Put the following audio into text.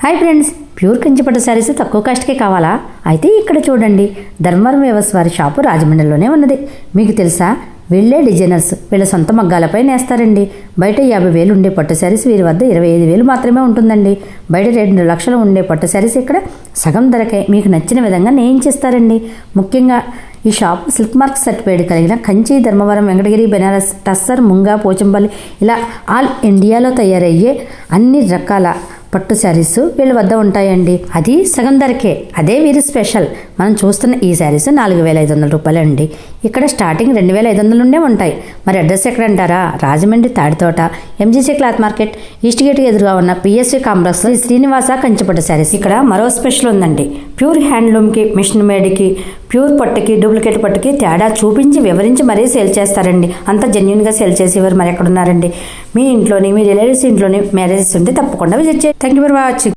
Hi friends, pure కంచిపట్టు శారీస్ తక్కువ కాస్ట్కే కావాలా? అయితే ఇక్కడ చూడండి, ధర్మవరం వేవర్స్ వారి షాపు రాజమండ్రిలోనే ఉన్నది. మీకు తెలుసా, వీళ్ళే డిజైనర్స్ వీళ్ళ సొంత మగ్గాలపై నేస్తారండి. బయట 50,000 ఉండే పట్టు శారీస్ వీరి వద్ద 25,000 మాత్రమే ఉంటుందండి. బయట 2 లక్షలు ఉండే పట్టు శారీస్ ఇక్కడ సగం ధరకే మీకు నచ్చిన విధంగా నేయించేస్తారండి. ముఖ్యంగా ఈ షాప్ సిల్క్ మార్క్ సర్టిఫైడ్ కలిగిన కంచి, ధర్మవరం, వెంకటగిరి, బెనారస్, టస్సర్, ముంగా, పోచంపల్లి ఇలా ఆల్ ఇండియాలో తయారయ్యే అన్ని రకాల పట్టు శారీస్ వీళ్ళ వద్ద ఉంటాయండి. అది సగం ధరకే. అదే వీరి స్పెషల్. మనం చూస్తున్న ఈ శారీస్ 4,500 రూపాయలు అండి. ఇక్కడ స్టార్టింగ్ 2,500 నుండే ఉంటాయి. మరి అడ్రస్ ఎక్కడంటారా? Rajahmundry Taditota MGC cloth market east gate ఎదురుగా ఉన్న పిఎస్సి కాంప్లెక్స్ లో శ్రీనివాస కంచిపట్టు శారీస్. ఇక్కడ మరో స్పెషల్ ఉందండి. ప్యూర్ హ్యాండ్లూమ్కి, మిషన్ మేడ్కి, ప్యూర్ పట్టుకి, డూప్లికేట్ పట్టుకి తేడా చూపించి వివరించి మరీ సేల్ చేస్తారండి. అంత జెన్యున్గా సేల్ చేసేవారు మరి ఎక్కడున్నారండి? మీ ఇంట్లోని, మీ రిలేటివ్స్ ఇంట్లోని మ్యారేజెస్ ఉంటే తప్పకుండా విజిట్ చేయండి. Thank you for watching.